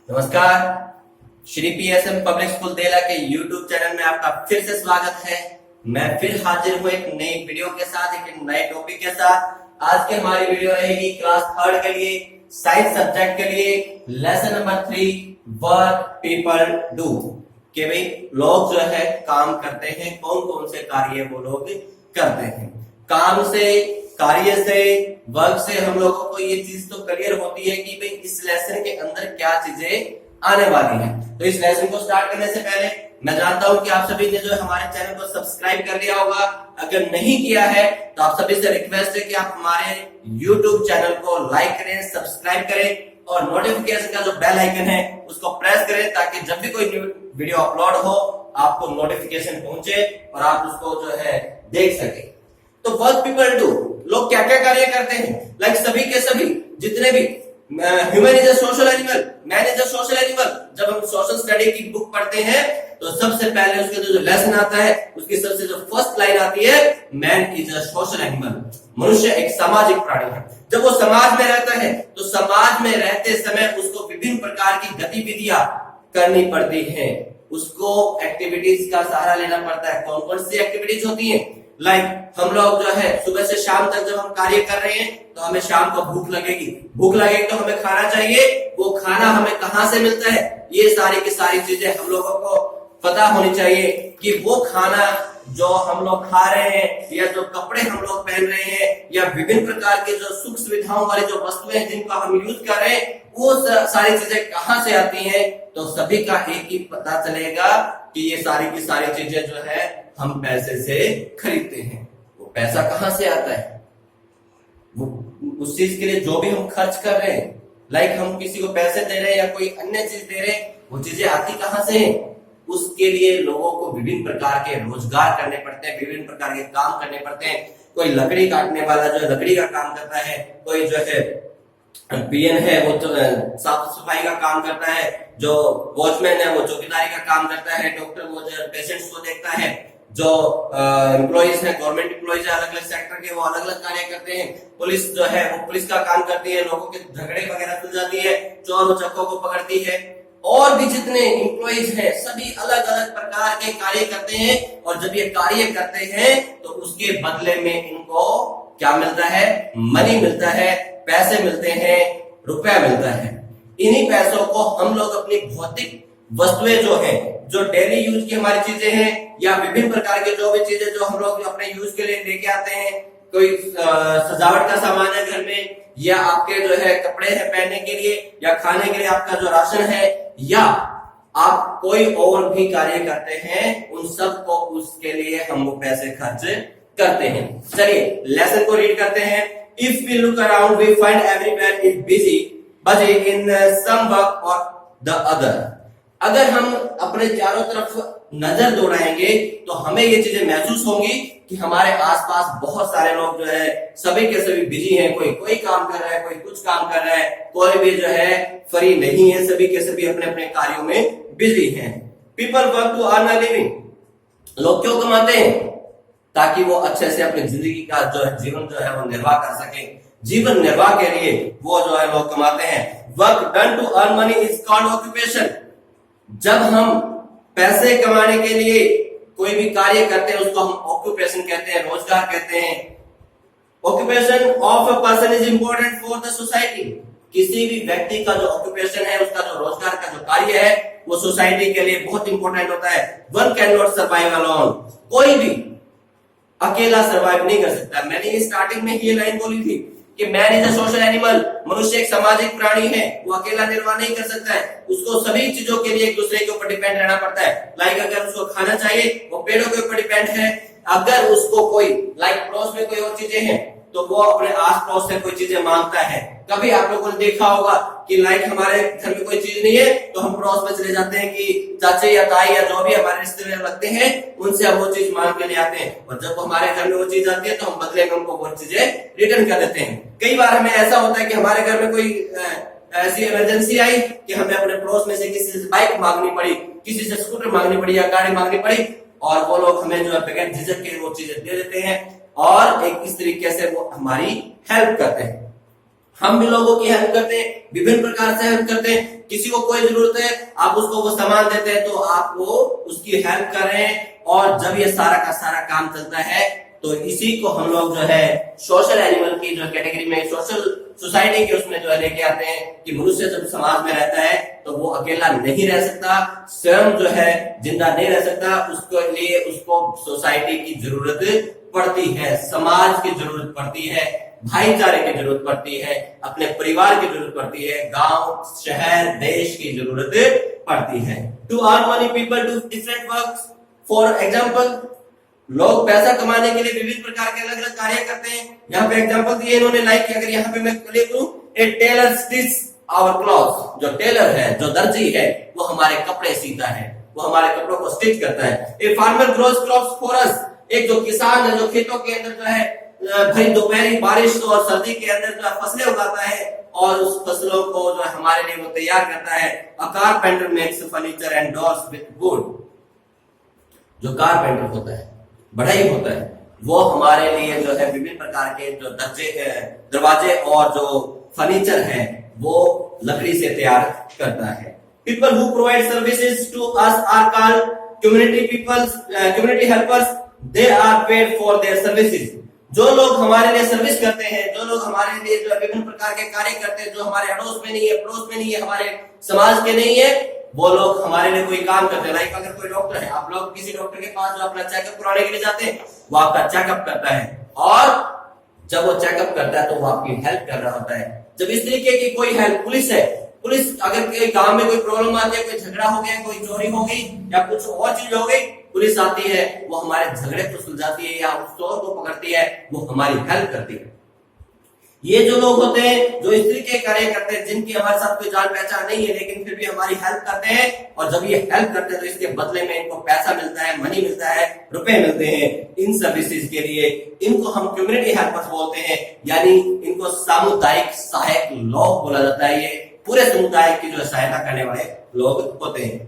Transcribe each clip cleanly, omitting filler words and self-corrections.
नमस्कार। Shri PSM public school देला के यूट्यूब चैनल में आपका फिर से स्वागत है। मैं फिर हाजिर हूँ एक नई वीडियो के साथ, एक नए टॉपिक के साथ। आज की हमारी वीडियो रहेगी क्लास 3 के लिए, साइंस सब्जेक्ट के लिए, lesson number 3 work people do. कि भाई लोग जो है काम करते हैं, कौन कौन से कार्य वो लोग करते हैं। काम से, कार्य से, वर्क से हम लोगों को ये चीज तो क्लियर होती है कि भाई इस लेसन के अंदर क्या चीजें आने वाली हैं। तो इस लेसन को स्टार्ट करने से पहले मैं जानता हूं कि आप सभी ने जो है हमारे चैनल को सब्सक्राइब कर लिया होगा। अगर नहीं किया है तो आप सभी से रिक्वेस्ट है कि आप हमारे YouTube चैनल को लाइक करें, सब्सक्राइब करें और नोटिफिकेशन का जो बेल आइकन है उसको प्रेस करें, ताकि जब भी कोई न्यू वीडियो अपलोड हो आपको नोटिफिकेशन पहुंचे और आप उसको जो है देख सके। तो वर्क पीपल डू, लोग क्या क्या कार्य करते हैं। लाइक सभी के सभी जितने भी human is a social animal, man is a social animal. जब हम सोशल स्टडी की बुक पढ़ते हैं तो सबसे पहले उसके जो लेसन आता है उसकी सबसे जो फर्स्ट लाइन आती है, man is a social animal. मनुष्य एक सामाजिक प्राणी है। जब वो समाज में रहता है तो समाज में रहते समय उसको विभिन्न प्रकार की गतिविधियां करनी पड़ती हैं, उसको एक्टिविटीज का सहारा लेना पड़ता है। कौन कौन सी एक्टिविटीज होती हैं? लाइक हम लोग जो है सुबह से शाम तक जब हम कार्य कर रहे हैं तो हमें शाम को भूख लगेगी तो हमें खाना चाहिए। वो खाना हमें कहां से मिलता है, ये सारी की सारी चीजें हम लोगों को पता होनी चाहिए कि वो खाना जो हम लोग खा रहे हैं या जो कपड़े हम लोग पहन रहे हैं या विभिन्न प्रकार के जो सुख सुविधाओं वाली जो वस्तुएं हैं जिनका हम यूज कर रहे हैं, वो सारी चीजें कहां से आती हैं। तो सभी का एक ही पता चलेगा कि ये सारी की सारी चीजें जो है हम पैसे से खरीदते हैं। वो पैसा कहां से आता है, वो उस चीज के लिए जो भी हम खर्च कर रहे हैं, लाइक हम किसी को पैसे दे रहे हैं या कोई अन्य चीज दे रहे हैं, वो चीजें आती कहां से हैं। उसके लिए लोगों को विभिन्न प्रकार के रोजगार करने पड़ते हैं, विभिन्न प्रकार के काम करने पड़ते हैं। कोई लकड़ी काटने वाला जो है लकड़ी का काम करता है, कोई जो है पीएन है वो तो साफ सफाई का काम करता है, जो वॉचमैन है वो चौकीदारी का काम करता है, डॉक्टर वो जो पेशेंट्स को देखता है, जो एम्प्लॉइज है गवर्नमेंट एम्प्लॉइज है अलग अलग सेक्टर के वो अलग अलग कार्य करते हैं। पुलिस जो है वो पुलिस का काम करती है, लोगों के झगड़े वगैरह सुलझाती है, चोर उचक्कों को पकड़ती है। और भी जितने एम्प्लॉइज हैं सभी अलग अलग प्रकार के कार्य करते हैं। और जब ये कार्य करते हैं तो उसके बदले में इनको क्या मिलता है? मनी मिलता है, पैसे मिलते हैं, रुपया मिलता है। इन्हीं पैसों को हम लोग अपनी भौतिक वस्तुएं जो है, जो डेली यूज की हमारी चीजें हैं या विभिन्न प्रकार के जो भी चीजें जो हम लोग अपने यूज के लिए लेके आते हैं, कोई सजावट का सामान है घर में, या आपके जो है कपड़े हैं पहनने के लिए, या खाने के लिए आपका जो राशन है, या आप कोई और भी कार्य करते हैं, उन सब को उसके लिए हम वो पैसे खर्च करते हैं। चलिए लेसन को रीड करते हैं। If we look around we find everywhere is busy in some work or the other. अगर हम अपने चारों तरफ नजर दौड़ाएंगे तो हमें ये चीजें महसूस होंगी कि हमारे आसपास बहुत सारे लोग जो है सभी के सभी बिजी हैं। कोई काम कर रहा है, कोई कुछ काम कर रहा है, कोई भी जो है फ्री नहीं है, सभी के सभी अपने अपने कार्यों में बिजी हैं। People work to earn a living. लोग क्यों कमाते हैं? ताकि वो अच्छे से अपनी जिंदगी का जो है जीवन जो है वो निर्वाह कर सके। जीवन निर्वाह के लिए वो जो है लोग कमाते हैं। Work done to earn money is called occupation. जब हम पैसे कमाने के लिए कोई भी कार्य करते हैं उसको हम ऑक्यूपेशन कहते हैं, रोजगार कहते हैं। Occupation of a person is important for the society. किसी भी व्यक्ति का जो ऑक्यूपेशन है, उसका जो रोजगार का जो कार्य है, वो सोसाइटी के लिए बहुत इंपॉर्टेंट होता है। One can not survive alone. कोई भी अकेला सर्वाइव नहीं कर सकता। मैंने स्टार्टिंग में ये लाइन बोली थी कि man is a social animal. मनुष्य एक सामाजिक प्राणी है, वो अकेला निर्वाह नहीं कर सकता है। उसको सभी चीजों के लिए एक दूसरे के ऊपर डिपेंड रहना पड़ता है। लाइक अगर उसको खाना चाहिए वो पेड़ों के ऊपर डिपेंड है। अगर उसको कोई लाइक पड़ोस में कोई और चीजें हैं तो वो अपने आस पड़ोस से कोई चीजें मांगता है। कभी आप लोगों ने देखा होगा कि लाइक हमारे घर में कोई चीज नहीं है तो हम पड़ोस में चले जाते हैं कि चाचे या ताई या जो भी हमारे रिश्ते में लगते हैं उनसे हम वो चीज मांग के ले आते हैं। और जब हमारे घर में वो चीज आती है तो हम बदले में उनको वो चीजें रिटर्न कर देते हैं। कई बार हमें ऐसा होता है कि हमारे घर में कोई ऐसी इमरजेंसी आई कि हमें अपने पड़ोस में से किसी से बाइक मांगनी पड़ी, किसी से स्कूटर मांगनी पड़ी या गाड़ी मांगनी पड़ी, और वो लोग हमें जो है बगैर झिझक के वो चीजें दे देते हैं और एक इस तरीके से वो हमारी हेल्प करते हैं। हम भी लोगों की हेल्प करते हैं, विभिन्न प्रकार से हेल्प करते हैं। किसी को कोई जरूरत है, आप उसको वो सामान देते हैं तो आप वो उसकी हेल्प कर रहे हैं। और जब ये सारा का सारा काम चलता है तो इसी को हम लोग जो है सोशल एनिमल की जो कैटेगरी में, सोशल सोसाइटी के उसमें जो है लेके आते हैं कि मनुष्य जब समाज में रहता है तो वो अकेला नहीं रह सकता, स्वयं जो है जिंदा नहीं रह सकता, उसके लिए उसको सोसाइटी की जरूरत पड़ती है, समाज की जरूरत पड़ती है, भाईचारे की जरूरत पड़ती है, अपने परिवार की जरूरत पड़ती है, गांव शहर देश की जरूरत पड़ती है। To earn money people do different works. For example, लोग पैसा कमाने के लिए विभिन्न प्रकार के अलग अलग कार्य करते हैं। यहाँ पे एग्जाम्पल दिए इन्होंने, लाइक अगर यहाँ पे मैं क्लिक करूं, ए टेलर स्टिच आवर क्लॉथ। जो टेलर है, जो दर्जी है, वो हमारे कपड़े सीता है, वो हमारे कपड़ों को स्टिच करता है। A farmer grows crops for us. एक जो किसान है, जो खेतों के अंदर जो है भाई दोपहरी बारिश और सर्दी के अंदर जो फसलें उगाता है और उस फसलों को जो हमारे लिए वो तैयार करता है। अ carpenter makes furniture and doors with would. जो कारपेंटर होता है, बढ़ई होता है, वो हमारे लिए जो है विभिन्न प्रकार के जो दरवाजे और जो फर्नीचर है वो लकड़ी से तैयार करता है। People who provide services to us are called community helpers. They are paid for their services. जो लोग हमारे लिए सर्विस करते हैं, जो लोग हमारे लिए जो विभिन्न प्रकार के कार्य करते हैं, जो हमारे अड़ोस में नहीं है, पड़ोस में नहीं है, हमारे समाज के नहीं है, वो लोग हमारे लिए कोई काम करते हैं। लाइक अगर कोई डॉक्टर है, आप लोग किसी डॉक्टर के पास जो अपना चेकअप कराने के लिए जाते हैं, वो आपका चेकअप करता है और जब वो चेकअप करता है तो वो आपकी हेल्प कर रहा होता है। जब इस तरीके की कोई हेल्प, पुलिस है, पुलिस अगर कोई गांव में कोई प्रॉब्लम आती है, कोई झगड़ा हो गया, कोई चोरी हो गई या कुछ और चीज हो गई, पुलिस आती है, वो हमारे झगड़े को सुलझाती है या उस चोर को पकड़ती है, वो हमारी हेल्प करती है। ये जो लोग होते हैं जो इस तरीके कार्य करते हैं, जिनकी हमारे साथ कोई जान पहचान नहीं है लेकिन फिर भी हमारी हेल्प करते हैं, और जब ये हेल्प करते हैं तो इसके बदले में इनको पैसा मिलता है, मनी मिलता है, रुपए मिलते हैं इन सर्विसेज के लिए। इनको हम कम्युनिटी हेल्पर्स बोलते हैं, यानी इनको सामुदायिक सहायक लोग बोला जाता है। ये पूरे समुदाय की जो सहायता करने वाले लोग होते हैं।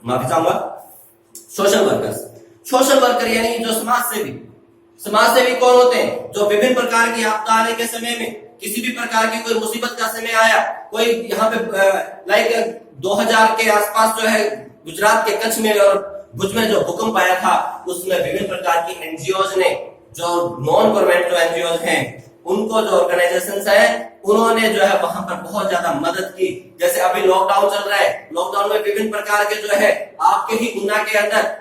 माफी चाहूंगा। Social workers. सोशल वर्कर यानी जो समाज सेवी। समाज सेवी कौन होते हैं? जो विभिन्न प्रकार की आपदा आने के समय में, किसी भी प्रकार की कोई मुसीबत का समय आया, कोई यहाँ पे लाइक 2000 के आसपास जो है गुजरात के कच्छ में और भुज में जो भूकंप आया था, उसमें विभिन्न प्रकार की एनजीओज ने, जो नॉन गवर्नमेंट जो एनजीओज हैं, उनको जो ऑर्गेनाइजेशंस है, उन्होंने जो है वहां पर बहुत ज्यादा मदद की। जैसे अभी लॉकडाउन चल रहा है, लॉकडाउन में विभिन्न प्रकार के जो है आपके ही ऊना के अंदर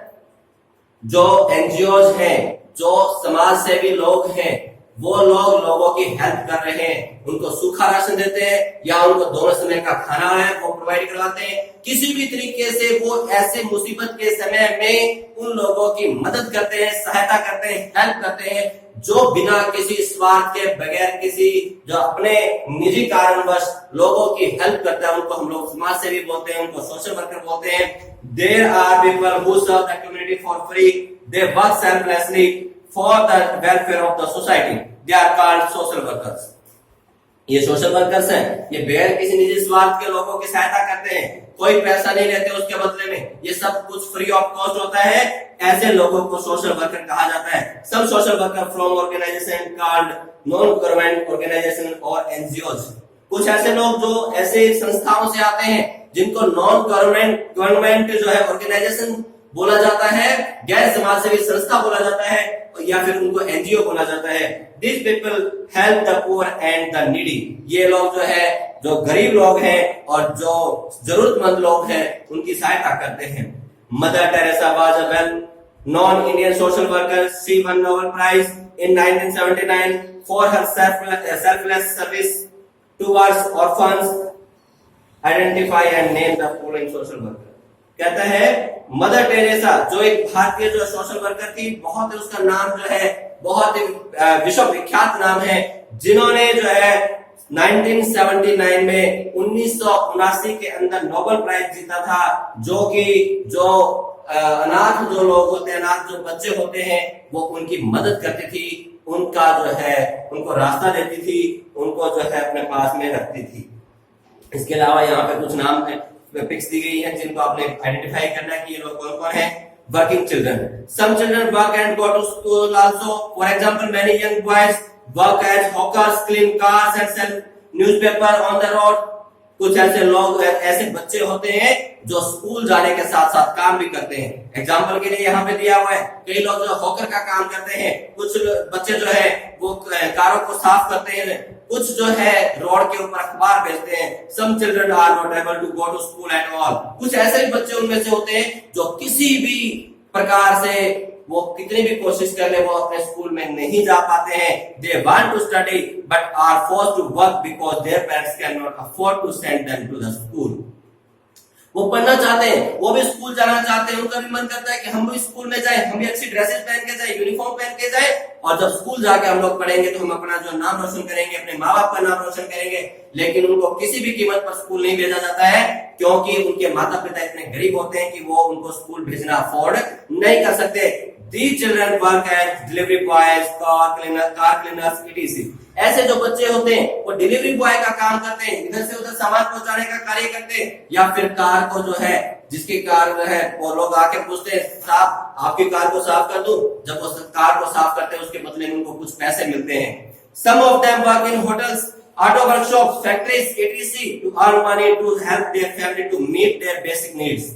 जो एनजीओज हैं, जो समाज सेवी लोग हैं, वो लोग लोगों की हेल्प कर रहे हैं। उनको सूखा राशन देते हैं या उनको दोनों समय का खाना है वो प्रोवाइड करवाते हैं। किसी भी तरीके से वो ऐसे मुसीबत के समय में उन लोगों की मदद करते हैं, सहायता करते हैं, हेल्प करते हैं, जो बिना किसी स्वार्थ के, बगैर किसी जो अपने निजी कारणवश लोगों की हेल्प करता है, उनको हम लोग समाज सेवी बोलते हैं, उनको सोशल वर्कर बोलते हैं। There are people who serve the community for free, they work selflessly for the welfare of the society, they are called social workers. ये सोशल वर्कर्स हैं, ये बगैर किसी निजी स्वार्थ के लोगों की सहायता करते हैं, कोई पैसा नहीं लेते उसके बदले में, ये सब कुछ फ्री ऑफ कॉस्ट होता है। ऐसे लोगों को सोशल वर्कर कहा जाता है। Some social worker from organization called non government organization or NGOs. कुछ ऐसे लोग जो ऐसे संस्थाओं से आते हैं जिनको नॉन गवर्नमेंट जो है ऑर्गेनाइजेशन बोला जाता है, गैर समाज सेवी संस्था बोला जाता है, या फिर उनको एनजीओ बोला जाता है। This people help the poor and the needy. ये लोग जो है जो गरीब लोग हैं और जो जरूरतमंद लोग हैं उनकी सहायता करते हैं। Mother Teresa was a well known Indian social worker. She won Nobel Prize in 1979 for her selfless service towards orphans. Identify and name the following social worker. कहता है मदर टेरेसा जो एक भारतीय जो सोशल वर्कर थी, बहुत उसका नाम जो है बहुत विश्व विख्यात नाम है, जिन्होंने जो है 1979 में 1979 के अंदर नोबेल प्राइज जीता था, जो कि जो अनाथ जो लोग होते हैं, अनाथ जो बच्चे होते हैं, वो उनकी मदद करती थी, उनका जो है उनको रास्ता देती थी, उनको जो है अपने पास में रखती थी। इसके अलावा यहाँ पे कुछ नाम पिक्स दी गई है जिनको आपने आइडेंटिफाई करना है कि ये लोग कौन कौन है। Working children. Some children work and go to school also. For example many young boys work as hawkers, clean cars and sell newspaper on the road. कुछ ऐसे लोग, ऐसे बच्चे होते हैं जो स्कूल जाने के साथ साथ काम भी करते हैं। एग्जाम्पल के लिए यहाँ पे दिया हुआ है, कई लोग जो हॉकर का काम करते हैं, कुछ बच्चे जो है वो कारों को साफ करते हैं, कुछ जो है रोड के ऊपर अखबार भेजते हैं। Some children are not able to go to school at all. कुछ ऐसे भी बच्चे उनमें से होते हैं जो किसी भी प्रकार से वो कितनी भी कोशिश कर ले वो अपने स्कूल में नहीं जा पाते हैं। They want to study but are forced to work because their parents cannot afford to send them to the school. वो पढ़ना चाहते हैं, वो भी स्कूल जाना चाहते हैं, उनका भी मन करता है कि हम भी स्कूल में जाए, हम भी अच्छी ड्रेसेस पहन के जाए, यूनिफॉर्म पहन के जाए, और जब स्कूल जाके हम लोग पढ़ेंगे तो हम अपना जो नाम रोशन करेंगे, अपने माँ बाप का नाम रोशन करेंगे। लेकिन उनको किसी भी कीमत पर स्कूल नहीं भेजा जाता है, क्योंकि उनके माता पिता इतने गरीब होते हैं कि वो उनको स्कूल भेजना अफोर्ड नहीं कर सकते। These children work as delivery boys, car cleaners, etc. ऐसे जो बच्चे होते हैं वो डिलीवरी बॉय का काम करते हैं, इधर से उधर सामान पहुंचाने का कार्य करते हैं, या फिर कार को जो है, जिसकी कार जो है वो लोग आके पूछते हैं साहब आपकी कार को साफ कर दूं। जब वो कार को साफ करते हैं उसके बदले में उनको कुछ पैसे मिलते हैं। Some of them work in hotels, auto workshops, factories, etc. to earn money to help their family to meet their basic needs.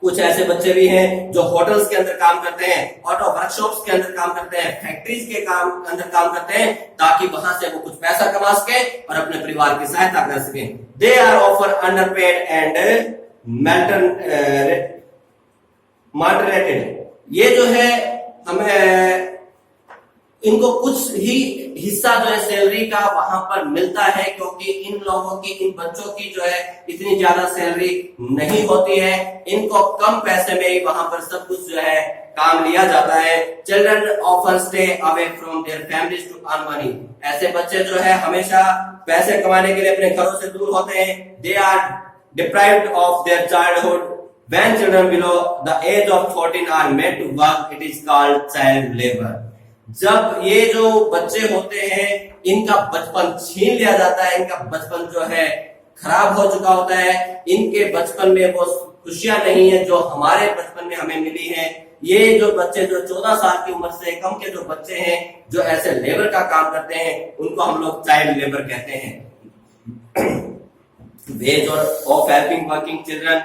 कुछ ऐसे बच्चे भी हैं जो होटल्स के अंदर काम करते हैं, ऑटो वर्कशॉप्स के अंदर काम करते हैं, फैक्ट्रीज के अंदर काम करते हैं, ताकि वहां से वो कुछ पैसा कमा सके और अपने परिवार की सहायता कर सके। They are offer underpaid and moderated. ये जो है हमें इनको कुछ ही हिस्सा जो है सैलरी का वहां पर मिलता है, क्योंकि इन लोगों की, इन बच्चों की जो है इतनी ज्यादा सैलरी नहीं होती है, इनको कम पैसे में ही वहां पर सब कुछ जो है काम लिया जाता है। Children often stay away from their families to earn money. ऐसे बच्चे जो है हमेशा पैसे कमाने के लिए अपने घरों से दूर होते हैं। They are deprived of their childhood. When children below the age of 14 are made to work, it is called child labor. जब ये जो बच्चे होते हैं इनका बचपन छीन लिया जाता है, इनका बचपन जो है खराब हो चुका होता है, इनके बचपन में वो खुशियां नहीं है जो हमारे बचपन में हमें मिली है। ये जो बच्चे जो 14 साल की उम्र से कम के जो बच्चे हैं जो ऐसे लेबर का काम करते हैं, उनको हम लोग चाइल्ड लेबर कहते हैं। Ways of helping working children.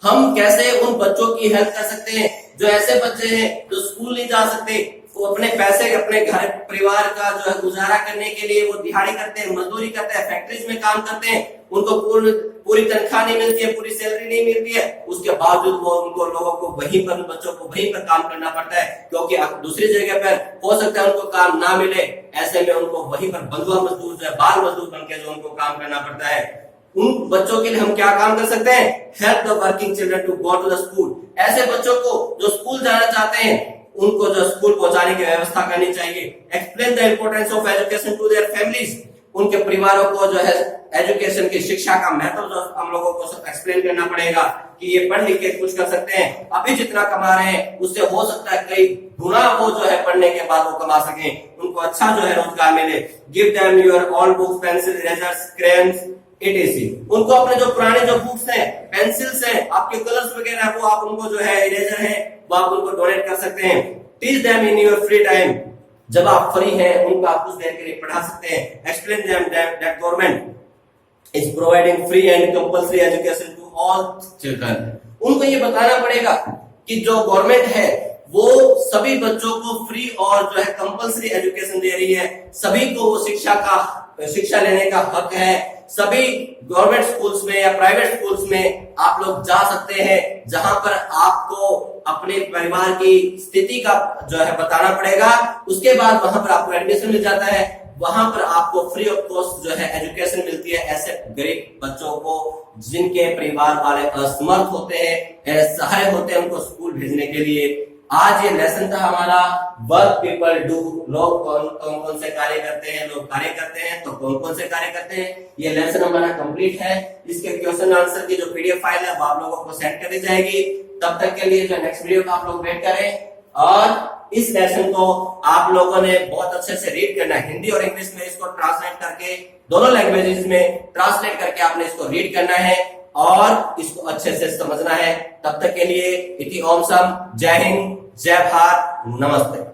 हम कैसे उन बच्चों की हेल्प कर सकते हैं जो ऐसे बच्चे हैं जो स्कूल नहीं जा सकते, वो अपने पैसे अपने घर परिवार का जो है गुजारा करने के लिए वो दिहाड़ी करते हैं, मजदूरी करते हैं, फैक्ट्रीज में काम करते हैं, उनको पूरी तनख्वाह नहीं मिलती है, पूरी सैलरी नहीं मिलती है, उसके बावजूद वो उनको लोगों को वहीं पर, बच्चों को वहीं पर काम करना पड़ता है, क्योंकि दूसरी जगह पर हो सकता है उनको काम ना मिले। ऐसे में उनको वहीं पर बंधुआ मजदूर जो है, बाल मजदूर बनकर जो उनको काम करना पड़ता है। उन बच्चों के लिए हम क्या काम कर सकते हैं? Help the working children to go to the school. ऐसे बच्चों को जो स्कूल जाना चाहते हैं उनको जो स्कूल पहुंचाने की व्यवस्था करनी चाहिए। Explain the importance of education to their families. उनके परिवारों को जो है एजुकेशन की, शिक्षा का महत्व जो हम लोगों को एक्सप्लेन करना पड़ेगा कि ये पढ़ लिख के कुछ कर सकते हैं, अभी जितना कमा रहे हैं उससे हो सकता है कई गुना वो जो है पढ़ने के बाद वो कमा सके, उनको अच्छा जो है रोजगार मिले। Give them your all books, pencil, erasers, crayons, etc. उनको अपने जो पुराने जो बुक्स हैं, पेंसिल्स हैं, आपके कलर्स वगैरह, वो आप उनको जो है, इरेजर है, वो आप उनको डोनेट कर सकते हैं। Teach them in your free time. जब आप फ्री हैं उनको आप कुछ देर के लिए पढ़ा सकते हैं। Explain them that government is providing free and compulsory education to all children. उनको ये बताना पड़ेगा कि जो गवर्नमेंट है वो सभी बच्चों को फ्री और जो है कंपल्सरी एजुकेशन दे रही है, सभी को वो शिक्षा लेने का हक है। सभी गवर्नमेंट स्कूल्स में या प्राइवेट स्कूल्स में आप लोग जा सकते हैं, जहां पर आपको अपने परिवार की स्थिति का जो है बताना पड़ेगा। उसके बाद वहां पर आपको एडमिशन मिल जाता है, वहां पर आपको फ्री ऑफ कॉस्ट जो है एजुकेशन मिलती है ऐसे गरीब बच्चों को जिनके परिवार वाले असमर्थ होते हैं, असहाय होते हैं, उनको स्कूल भेजने के लिए। आज ये लेसन था हमारा वर्क पीपल डू। लोग कौन कौन से कार्य करते हैं, लोग कार्य करते हैं, तो कौन कौन से कार्य करते हैं, ये लेसन हमारा कंप्लीट है। इसके क्वेश्चन आंसर की जो पीडीएफ फाइल है वो आप लोगों को सेंड कर दी जाएगी। तब तक के लिए जो नेक्स्ट वीडियो का आप लोग वेट करें, और इस लेसन को आप लोगों ने बहुत अच्छे से रीड करना है। हिंदी और इंग्लिश में इसको ट्रांसलेट करके, दोनों लैंग्वेजेस में ट्रांसलेट करके आपने इसको रीड करना है और इसको अच्छे से समझना है। तब तक के लिए इति ओम सम, जय हिंद, जय भारत, नमस्ते।